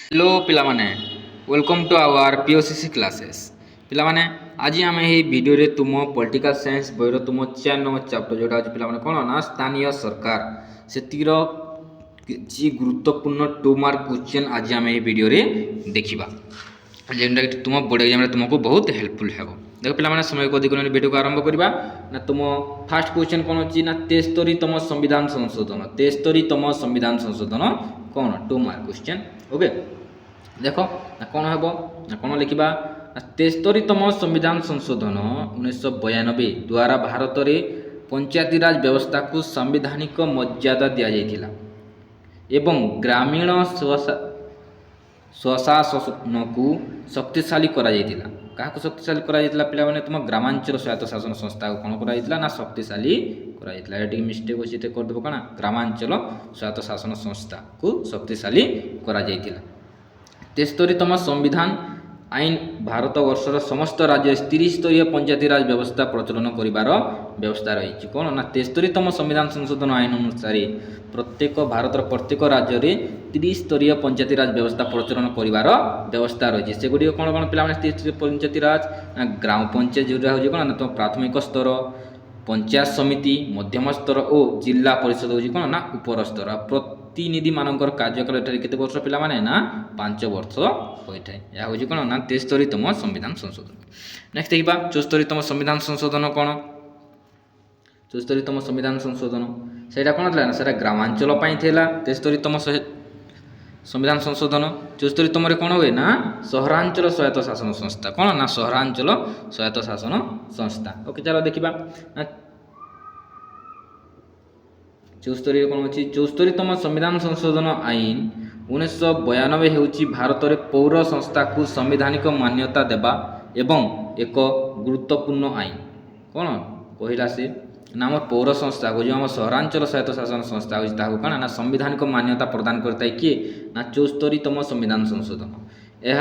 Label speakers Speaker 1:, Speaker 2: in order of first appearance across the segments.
Speaker 1: Hello पिलामाने welcome to our POCC classes पिलामाने आज आम यही वीडियो रे तुम पॉलिटिकल साइंस बईर तुम 4 नंबर चैप्टर जोटा आज पिलामाने कोन ना स्थानीय सरकार से किसी गुरुत्वपूर्ण 2 मार्क क्वेश्चन आज आम यही वीडियो रे देखिबा जेनटा कि तुम बोर्ड एग्जाम रे तुमको बहुत हेल्पफुल हेबो। देखो पिलामाने समय को अधिक वीडियो को आरंभ करबा ना तुम फास्ट क्वेश्चन कोन अछि ना 73तम संविधान संशोधन 73तम संविधान संशोधन कोन 2 मार्क क्वेश्चन। ओके देख ना कौन हम ना कौन लिखा 73तम संविधान संशोधन 1992 द्वारा भारत में पंचायती राज व्यवस्था को संवैधानिक मर्यादा दि जाइथिला एवं ग्रामीण स्वशासन को शक्तिशाली करा जाइथिला। क्या शक्तिशाली करा जाइथिला पिला माने तुम ग्रामांचल स्वायत्त शासन संस्था को कौन करा जाइथिला ना शक्तिशाली करा जाइथिला। एटी मिस्टेक अछि ते कर देबो काना ग्रामांचल स्वायत्त शासन संस्था को शक्तिशाली करा जाइथिला। 73तम संविधान आईन भारत वर्षर समस्त राज्य त्रिस्तरीय पंचायती राज व्यवस्था प्रचलन करिवार व्यवस्था रही कौन ना 73तम संविधान संशोधन आईन अनुसार प्रत्येक भारतर प्रत्येक राज्य में त्रिस्तरीय पंचायती राज व्यवस्था प्रचलन करिवार व्यवस्था रही से गुडी कौन कौन पिला त्रिस्तरीय पंचायती राज ना ग्राम पंचायत जोटा हो कौन ना तो प्राथमिक स्तर पंचायत समिति मध्यम स्तर और जिला परिषद हो कौन ना उपर स्तर प्रतिनिधि मानकर कार्यकाल केते वर्ष पिला माने ना 5 वर्ष होता है। यह हूँ कौन ना 73तम संविधान संशोधन। नेक्स्ट देखा 74तम संविधान संशोधन कौन 74तम संविधान संशोधन से कौन था ना से ग्रामांचल 73तम संविधान संशोधन। 74तम कौन हुए ना सहरांचल स्वायत्त शासन संस्था कौन ना सहरांचल स्वायत्त शासन संस्था। ओके चलो देखा 74 कौन अच्छी 74तम संविधान संशोधन आईन 1992 होउची भारत में पौर संस्था को संवैधानिक मान्यता देवा एवं एक गुरुत्वपूर्ण आईन कौन कहला से ना आम पौर संस्था को जो आम सहरांचल स्वायत्त शासन संस्था हो कौन ना संवैधानिक मान्यता प्रदान करता है किए ना 74तम संविधान संशोधन। यह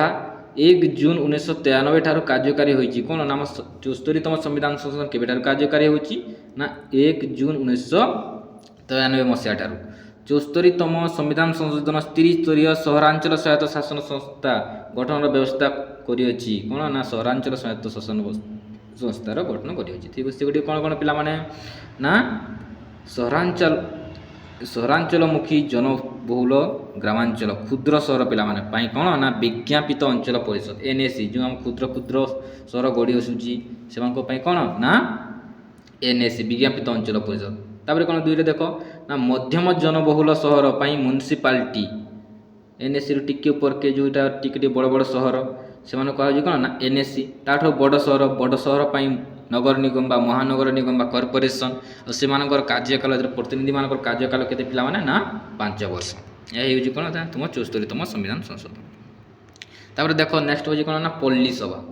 Speaker 1: 1 जून 1993 ठार कार्यकारी होइची कौन ना 74तम संविधान संशोधन केबे कार्यकारी होइची ना 1 जून 1993 मसीहा ठार 74तम संविधान संशोधन त्रिस्तरीय सहरांचल स्वायत्त शासन संस्था गठन व्यवस्था करियछि कौन ना सहरांचल स्वायत्त शासन संस्थार गठन करियछि। ठीक से गोटे कौन कौन पिला माने ना सहरांचलमुखी जनबहुल ग्रामांचल क्षुद्र सहर पिला माने पाई कौन ना विज्ञापित अंचल परिषद एनएसी जो हम क्षुद्र क्षुद्र सहर गढ़ी आसूची से कौन ना एनएसी विज्ञापित अंचल परिषद। तापर कौन दुई देख ना मध्यम जनबहुल सहर पाई म्युनिसिपालिटी एनएसी टिके ऊपर के जोटा टिके बड़ बड़ सहर से कह कौन ना एनएसी ताठ बड़ सहर पाई नगर निगम बा महानगर निगम बा कॉर्पोरेशन और से कार्यकाल प्रतिनिधि मान कार्यकाल केते पिला माने ना 5 वर्ष। यह कौन था तुम 74तम संविधान संशोधन। तापर देख नेक्स्ट हो कौन ना पल्ली सभा।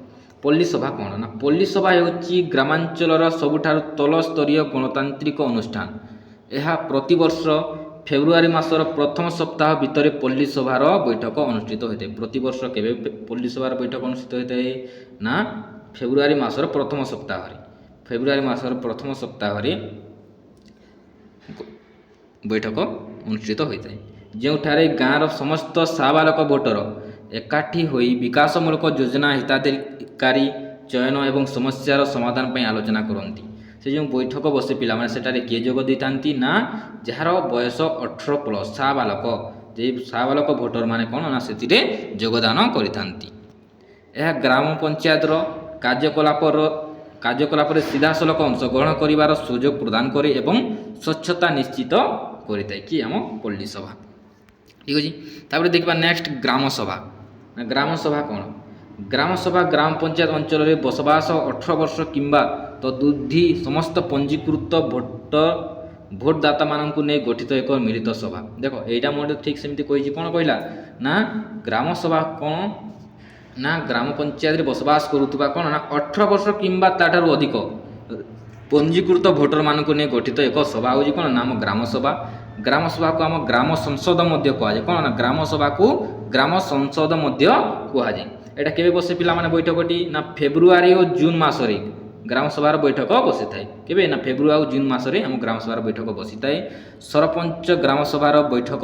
Speaker 1: पल्ली सभा कौन ना पल्ली सभा होची ग्रामांचल सबुठार तल स्तरीय गणतांत्रिक अनुष्ठान। यह प्रति वर्ष फेब्रुआरी मासर प्रथम सप्ताह भितर पल्ली सभार बैठक अनुष्ठित होता है। प्रति वर्ष केबे पल्ली सभार बैठक अनुष्ठित होता है ना फेब्रुआरी मासर प्रथम सप्ताह बैठक अनुष्ठित होता है जोठारे गाँव समस्त साबालक भोटर एकाठी होई विकासमूलक योजना हिताधिकारी चयन एवं समस्यार समाधान पर आलोचना करती। से जो बैठक बसे पिला माने सेटारे किए जोग देतांती ना जार बयस 18+ साबालक भोटर माने कौन ना से योगदान करिथांती। यह ग्राम पंचायत कार्यकलाप सीधा सलख अंशग्रहण कर सुजोग प्रदान करे एवं स्वच्छता निश्चित करिथाय कि आम पल्ली सभा। ठीक अच्छे तापर देखा नेक्स्ट ग्राम सभा। ग्राम सभा कौन ग्राम सभा ग्राम पंचायत अंचल में बसवास 18 वर्ष किंबा तदूर्ध्वी समस्त पंजीकृत भोटदाता मानू नहीं गठित एक मिलित सभा। देख यहाँ मोटे ठीक सेमती कही कौन कहला ना ग्राम सभा कौन ना ग्राम पंचायत रे बसवास करुवा कौन ना 18 वर्ष किंबा ताठारु अधिक पंजीकृत भोटर मानू नहीं गठित एक सभा हो कौन नाम ग्राम सभा। ग्राम सभा को आम ग्राम संसद कहुए कौन ना ग्राम सभा को ग्राम संसद कहुए। यहाँ केबे बसे पिला माने बैठकटी ना फेब्रुआरी और जून मासरे ग्राम सभार बैठक बसी थाए केबे ना फेब्रुआरी और जून मासरे आम ग्राम सभार बैठक बसी थाए। सरपंच ग्राम सभार बैठक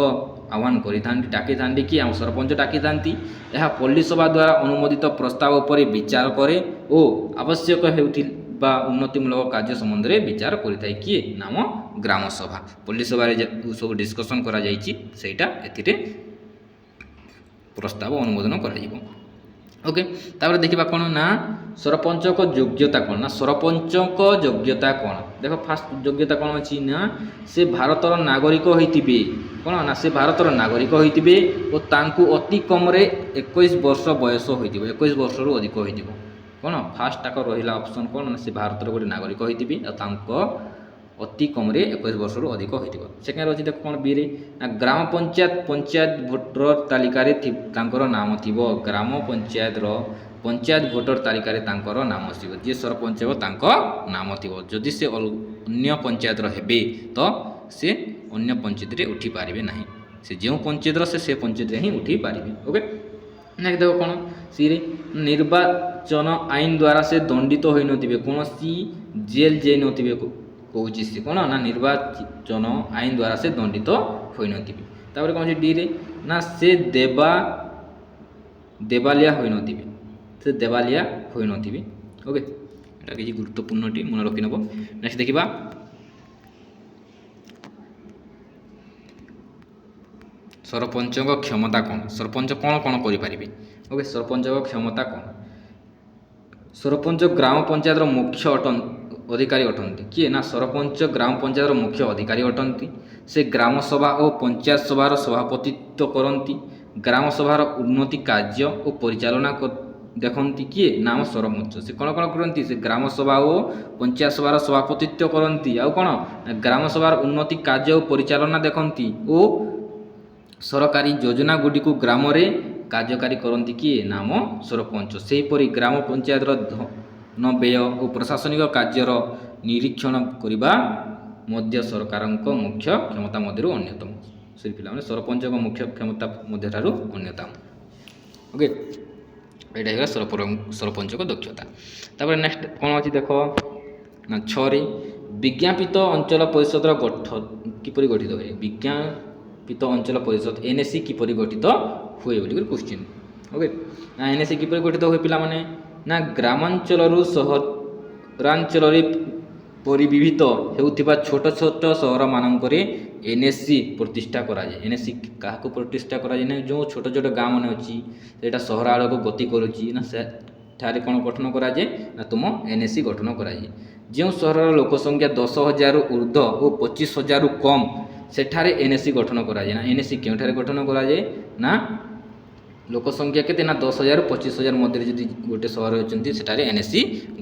Speaker 1: ଆହ୍ୱାନ କରିଥାନ୍ତି, ଡାକିଥାନ୍ତି କି ଆମ ସରପଞ୍ଚ ଡାକିଥାନ୍ତି। ଏହା ପଲ୍ଲୀ ସଭା ଦ୍ୱାରା ଅନୁମୋଦିତ ପ୍ରସ୍ତାବ ଉପରେ ବିଚାର କରେ ଓ ଆବଶ୍ୟକ ହେଉଥିବା ଉନ୍ନତିମୂଳକ କାର୍ଯ୍ୟ ସମ୍ବନ୍ଧରେ ବିଚାର କରିଥାଏ। କିଏ? ନାମ ଗ୍ରାମ ସଭା। ପଲ୍ଲୀ ସଭାରେ ସବୁ ଡିସ୍କସନ୍ କରାଯାଇଛି ସେଇଟା ଏଥିରେ ପ୍ରସ୍ତାବ ଅନୁମୋଦନ କରାଯିବ। ଓକେ, ତାପରେ ଦେଖିବା କ'ଣ ନା ସରପଞ୍ଚଙ୍କ ଯୋଗ୍ୟତା କ'ଣ? ନା ସରପଞ୍ଚଙ୍କ ଯୋଗ୍ୟତା କ'ଣ? ଦେଖ ଫାର୍ଷ୍ଟ ଯୋଗ୍ୟତା କ'ଣ ଅଛି ନା ସେ ଭାରତର ନାଗରିକ ହୋଇଥିବେ। କ'ଣ ନା ସେ ଭାରତର ନାଗରିକ ହୋଇଥିବେ ଓ ତାଙ୍କୁ ଅତି କମ୍ରେ 21 ବର୍ଷ ବୟସ ହୋଇଥିବ, 21 ବର୍ଷରୁ ଅଧିକ ହୋଇଥିବ। କ'ଣ ଫାର୍ଷ୍ଟ ତାଙ୍କ ରହିଲା ଅପସନ୍ କ'ଣ ନା ସେ ଭାରତର ଗୋଟେ ନାଗରିକ ହୋଇଥିବେ ଆଉ ତାଙ୍କ ଅତି କମ୍ରେ 21 ବର୍ଷରୁ ଅଧିକ ହୋଇଥିବ। ସେକେଣ୍ଡ ଅଛି ଦେଖ କ'ଣ ବିରେ ନା ଗ୍ରାମ ପଞ୍ଚାୟତ ଭୋଟର ତାଲିକାରେ ତାଙ୍କର ନାମ ଥିବ। ଗ୍ରାମ ପଞ୍ଚାୟତ ଭୋଟର ତାଲିକାରେ ତାଙ୍କର ନାମ ଥିବ। ଯିଏ ସରପଞ୍ଚ ହେବ ତାଙ୍କ ନାମ ଥିବ। ଯଦି ସେ ଅନ୍ୟ ପଞ୍ଚାୟତର ହେବେ ତ ସେ ଅନ୍ୟ ପଞ୍ଚାୟତରେ ଉଠି ପାରିବେ ନାହିଁ। ସେ ଯେଉଁ ପଞ୍ଚାୟତର ସେ ପଞ୍ଚାୟତରେ ହିଁ ଉଠି ପାରିବେ। ଓକେ, ନେକ୍ସଟ ଦେଖ କ'ଣ ସିରେ ନିର୍ବାଚନ ଆଇନ ଦ୍ୱାରା ସେ ଦଣ୍ଡିତ ହୋଇନଥିବେ, କୌଣସି ଜେଲ୍ ଯାଇନଥିବେ କହୁଛି ସେ। କ'ଣ ନା ନିର୍ବାଚନ ଆଇନ ଦ୍ୱାରା ସେ ଦଣ୍ଡିତ ହୋଇନଥିବେ। ତାପରେ କ'ଣ ଅଛି ଡିରେ ନା ସେ ଦେବାଳିଆ ହୋଇନଥିବେ, ସେ ଦେବାଳିଆ ହୋଇନଥିବେ। ଓକେ, এটা କିଛି ଗୁରୁତ୍ୱପୂର୍ଣ୍ଣଟି ମନେ ରଖିନେବ। ନେକ୍ସଟ ଦେଖିବା ସରପଞ୍ଚଙ୍କ କ୍ଷମତା କ'ଣ? ସରପଞ୍ଚ କ'ଣ କ'ଣ କରିପାରିବେ? ଓକେ, ସରପଞ୍ଚଙ୍କ କ୍ଷମତା କ'ଣ? ସରପଞ୍ଚ ଗ୍ରାମ ପଞ୍ଚାୟତର ମୁଖ୍ୟ ଅଧିକାରୀ ଅଟନ୍ତି। କିଏ? ନା ସରପଞ୍ଚ ଗ୍ରାମ ପଞ୍ଚାୟତର ମୁଖ୍ୟ ଅଧିକାରୀ ଅଟନ୍ତି। ସେ ଗ୍ରାମ ସଭା ଓ ପଞ୍ଚାୟତ ସଭାର ସଭାପତିତ୍ୱ କରନ୍ତି। ଗ୍ରାମ ସଭାର ଉନ୍ନତି କାର୍ଯ୍ୟ ଓ ପରିଚାଳନା ଦେଖନ୍ତି। କିଏ? ନାମ ସରପଞ୍ଚ। ସେ କ'ଣ କ'ଣ କରନ୍ତି? ସେ ଗ୍ରାମ ସଭା ଓ ପଞ୍ଚାୟତ ସଭାର ସଭାପତିତ୍ୱ କରନ୍ତି। ଆଉ କ'ଣ? ଗ୍ରାମ ସଭାର ଉନ୍ନତି କାର୍ଯ୍ୟ ଓ ପରିଚାଳନା ଦେଖନ୍ତି ଓ ସରକାରୀ ଯୋଜନା ଗୁଡ଼ିକୁ ଗ୍ରାମରେ କାର୍ଯ୍ୟକାରୀ କରନ୍ତି। କିଏ? ନାମ ସରପଞ୍ଚ। ସେହିପରି ଗ୍ରାମ ପଞ୍ଚାୟତର ଧନ ବ୍ୟୟ ଓ ପ୍ରଶାସନିକ କାର୍ଯ୍ୟର ନିରୀକ୍ଷଣ କରିବା ମଧ୍ୟ ସରକାରଙ୍କ ମୁଖ୍ୟ କ୍ଷମତା ମଧ୍ୟରୁ ଅନ୍ୟତମ। ସେ ପିଲାମାନେ ସରପଞ୍ଚଙ୍କ ମୁଖ୍ୟ କ୍ଷମତା ମଧ୍ୟଠାରୁ ଅନ୍ୟତମ। ଓକେ, ଏଇଟା ହେଲା ସରପଞ୍ଚଙ୍କ ଦକ୍ଷତା। ତାପରେ ନେକ୍ସଟ କ'ଣ ଅଛି ଦେଖ ନା 6ରେ ବିଜ୍ଞାପିତ ଅଞ୍ଚଳ ପରିଷଦର କିପରି ଗଠିତ ହୁଏ? ବିଜ୍ଞାପିତ ଅଞ୍ଚଳ ପରିଷଦ NAC କିପରି ଗଠିତ ହୁଏ ବୋଲି କ୍ୱେଶ୍ଚିନ୍। ଓକେ, ନା NAC କିପରି ଗଠିତ ହୁଏ ପିଲାମାନେ? ନା ଗ୍ରାମାଞ୍ଚଳରୁ ସହରାଞ୍ଚଳରେ ପରିବିଭୂତ ହେଉଥିବା ଛୋଟ ଛୋଟ ସହରମାନଙ୍କରେ NAC ପ୍ରତିଷ୍ଠା କରାଯାଏ। NAC କାହାକୁ ପ୍ରତିଷ୍ଠା କରାଯାଏ? ନା ଯେଉଁ ଛୋଟ ଛୋଟ ଗାଁ ମାନେ ଅଛି ସେଇଟା ସହର ଆଡ଼କୁ ଗତି କରୁଛି ନା ସେଠାରେ କ'ଣ ଗଠନ କରାଯାଏ? ନା ତୁମ NAC ଗଠନ କରାଯାଏ। ଯେଉଁ ସହରର ଲୋକ ସଂଖ୍ୟା 10,000ରୁ ଉର୍ଦ୍ଧ୍ୱ ଓ 25,000ରୁ କମ୍ ସେଠାରେ NAC ଗଠନ କରାଯାଏ। ନା NAC କେଉଁଠାରେ ଗଠନ କରାଯାଏ? ନା ଲୋକ ସଂଖ୍ୟା କେତେ? ନା 10,000ରୁ 25,000 ମଧ୍ୟରେ ଯଦି ଗୋଟେ ସହର ଅଛନ୍ତି ସେଠାରେ NAC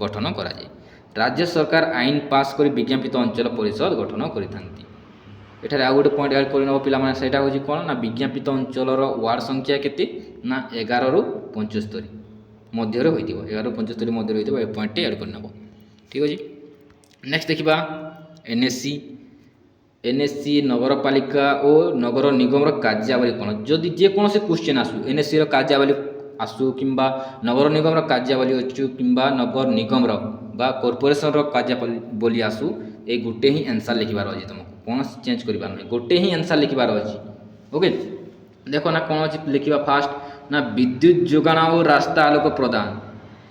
Speaker 1: ଗଠନ କରାଯାଏ। ରାଜ୍ୟ ସରକାର ଆଇନ ପାସ୍ କରି ବିଜ୍ଞାପିତ ଅଞ୍ଚଳ ପରିଷଦ ଗଠନ କରିଥାନ୍ତି। ଏଠାରେ ଆଉ ଗୋଟେ ପଏଣ୍ଟ ଆଡ଼ କରିନେବ ପିଲାମାନେ, ସେଇଟା ହେଉଛି କ'ଣ? ନା ବିଜ୍ଞାପିତ ଅଞ୍ଚଳର ୱାର୍ଡ଼ ସଂଖ୍ୟା କେତେ? ନା 11ରୁ 75 ମଧ୍ୟରେ ହୋଇଥିବ। 11ରୁ 75 ମଧ୍ୟରେ ହୋଇଥିବ। ଏ ପଏଣ୍ଟଟି ଆଡ଼ କରିନେବ। ଠିକ୍ ଅଛି। ନେକ୍ସଟ ଦେଖିବା NAC ନଗରପାଳିକା ଓ ନଗର ନିଗମର କାର୍ଯ୍ୟାବଳୀ କ'ଣ? ଯଦି ଯେକୌଣସି କ୍ୱେଶ୍ଚିନ୍ ଆସୁ NACର କାର୍ଯ୍ୟାବଳୀ ଆସୁ କିମ୍ବା ନଗର ନିଗମର କାର୍ଯ୍ୟାବଳୀ ଅଛୁ କିମ୍ବା ନଗର ନିଗମର ବା କର୍ପୋରେସନର କାର୍ଯ୍ୟାବଳୀ ଆସୁ, ଏଇ ଗୋଟେ ହିଁ ଆନ୍ସର୍ ଲେଖିବାର ଅଛି। ତୁମକୁ କୌଣସି ଚେଞ୍ଜ କରିବାର ନାହିଁ, ଗୋଟେ ହିଁ ଆନ୍ସର୍ ଲେଖିବାର ଅଛି। ଓକେ, ଦେଖ ନା କ'ଣ ଅଛି ଲେଖିବା ଫାଷ୍ଟ ନା ବିଦ୍ୟୁତ୍ ଯୋଗାଣ ଓ ରାସ୍ତା ଆଲୋକ ପ୍ରଦାନ।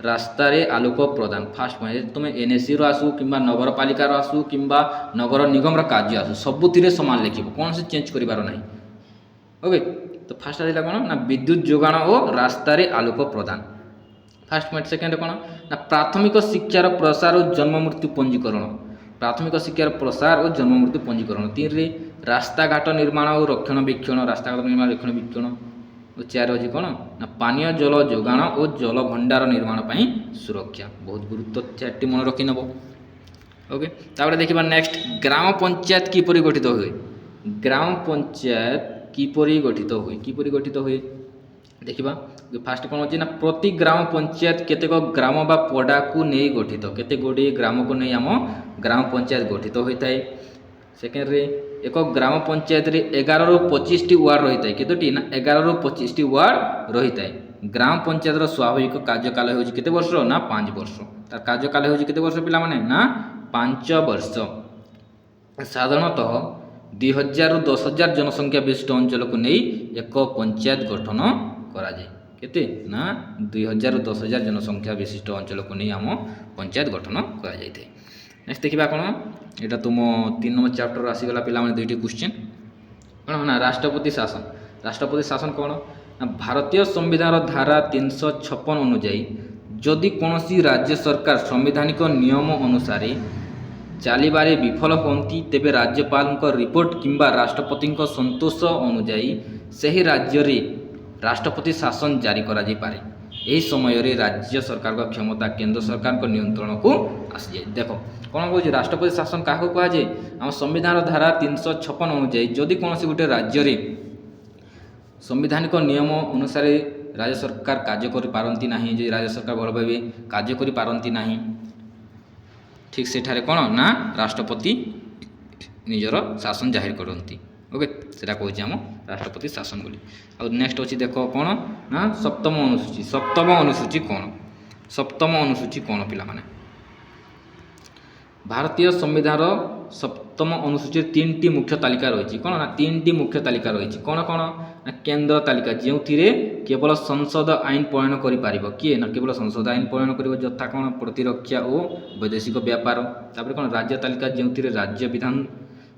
Speaker 1: ରାସ୍ତାରେ ଆଲୋକ ପ୍ରଦାନ ଫାଷ୍ଟ ପଏଣ୍ଟ। ତୁମେ NACର ଆସୁ କିମ୍ବା ନଗରପାଳିକାର ଆସୁ କିମ୍ବା ନଗର ନିଗମର କାର୍ଯ୍ୟ ଆସୁ ସବୁଥିରେ ସମାନ ଲେଖିବ, କୌଣସି ଚେଞ୍ଜ କରିବାର ନାହିଁ। ଓକେ, ତ ଫାଷ୍ଟ ଆସିଲା କ'ଣ ନା ବିଦ୍ୟୁତ୍ ଯୋଗାଣ ଓ ରାସ୍ତାରେ ଆଲୋକ ପ୍ରଦାନ ଫାଷ୍ଟ ପଏଣ୍ଟ। ସେକେଣ୍ଡ କ'ଣ ନା ପ୍ରାଥମିକ ଶିକ୍ଷାର ପ୍ରସାର ଓ ଜନ୍ମ ମୃତ୍ୟୁ ପଞ୍ଜୀକରଣ। ପ୍ରାଥମିକ ଶିକ୍ଷାର ପ୍ରସାର ଓ ଜନ୍ମ ମୃତ୍ୟୁ ପଞ୍ଜୀକରଣ। 3ରେ ରାସ୍ତାଘାଟ ନିର୍ମାଣ ଓ ରକ୍ଷଣାବେକ୍ଷଣ। ରାସ୍ତାଘାଟ ନିର୍ମାଣ ରକ୍ଷଣାବେକ୍ଷଣ। 4 ଅଛି କ'ଣ ନା ପାନୀୟ ଜଳ ଯୋଗାଣ ଓ ଜଳ ଭଣ୍ଡାର ନିର୍ମାଣ ପାଇଁ ସୁରକ୍ଷା। ବହୁତ ଗୁରୁତ୍ୱ 4ଟି ମନେ ରଖିନେବ। ଓକେ, ତାପରେ ଦେଖିବା ନେକ୍ସଟ ଗ୍ରାମ ପଞ୍ଚାୟତ କିପରି ଗଠିତ ହୁଏ? ଗ୍ରାମ ପଞ୍ଚାୟତ କିପରି ଗଠିତ ହୁଏ? କିପରି ଗଠିତ ହୁଏ ଦେଖିବା। ଫାଷ୍ଟ କ'ଣ ଅଛି ନା ପ୍ରତି ଗ୍ରାମ ପଞ୍ଚାୟତ କେତେକ ଗ୍ରାମ ବା ପଡ଼ାକୁ ନେଇ ଗଠିତ। କେତେ ଗୁଡ଼ିଏ ଗ୍ରାମକୁ ନେଇ ଆମ ଗ୍ରାମ ପଞ୍ଚାୟତ ଗଠିତ ହୋଇଥାଏ। ସେକେଣ୍ଡରେ ଏକ ଗ୍ରାମ ପଞ୍ଚାୟତରେ 11ରୁ 25ଟି ୱାର୍ଡ଼ ରହିଥାଏ। କେତୋଟି? ନା 11ରୁ 25ଟି ୱାର୍ଡ଼ ରହିଥାଏ। ଗ୍ରାମ ପଞ୍ଚାୟତର ସ୍ୱାଭାବିକ କାର୍ଯ୍ୟକାଳ ହେଉଛି କେତେ ବର୍ଷ? ନା 5 ବର୍ଷ। ତାର କାର୍ଯ୍ୟକାଳ ହେଉଛି କେତେ ବର୍ଷ ପିଲାମାନେ? ନା 5 ବର୍ଷ। ସାଧାରଣତଃ 2000 ରୁ 10,000 जनसंख्या विशिष्ट अंचल को नहीं एक पंचायत गठन करा जाए केते ना 2000 ରୁ 10,000 जनसंख्या विशिष्ट अंचल को नहीं आम पंचायत गठन करा जाए। नेक्स्ट देखा कौन यहाँ तुम 3 नंबर चैप्टर आसीगला पिला दुईटी क्वेश्चन कौन ना राष्ट्रपति शासन कौन ना भारतीय संविधान धारा 356 अनुजाई जदि कौन राज्य सरकार संवैधानिक नियम अनुसार चलबारे विफल होती तेबे राज्यपाल रिपोर्ट किंबा राष्ट्रपति संतोष अनुजाई सही राज्य रे राष्ट्रपति शासन जारी करा जाई पारे। यही समय रे राज्य सरकार का क्षमता केंद्र सरकार को नियंत्रण को आसी जाए। देखो कौन कह राष्ट्रपति शासन क्या कह जाए आम संविधान धारा 356 अनुजाई जदि कौन गोटे राज्य रे संवैधानिक नियम अनुसार राज्य सरकार कार्य कर पारती ना राज्य सरकार भल भाव कार्य कर पारती ना ठीक से कौन ना राष्ट्रपति निजर शासन जाहिर करती। ओके सेटा कहूँ आम राष्ट्रपति शासन बोली। और नेक्स्ट अच्छी देख कौन ना सप्तम अनुसूची कौन पिला माने भारतीय संविधान सप्तम अनुसूची 3टी मुख्य तालिका रही कौन ना 3टी मुख्य तालिका रही कौन कौन ना केंद्र तालिका जो केवल संसद आईन प्रणयन कर किए ना केवल संसद आईन प्रणयन कर यथा कौन प्रतिरक्षा और वैदेशिक व्यापार तापर कौन राज्य तालिका जो राज्य विधान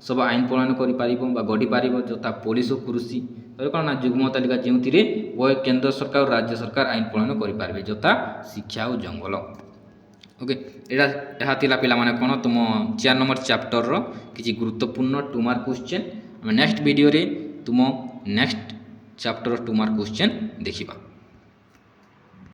Speaker 1: सब आईन प्रणयन कर गढ़ी पार यथा पुलिस और कृषि तब कौन ना युग्म तालिका जो वह केंद्र सरकार और राज्य सरकार आईन प्रणयन करें यथा शिक्षा और जंगल। ओके यहाँ थिला पिला माने कौन तुम 4 नंबर चैप्टर रो किसी गुरुत्वपूर्ण 2 मार्क क्वेश्चन नेक्स्ट वीडियो रे तुम नेक्स्ट चैप्टर 2 मार्क क्वेश्चन देखिबा।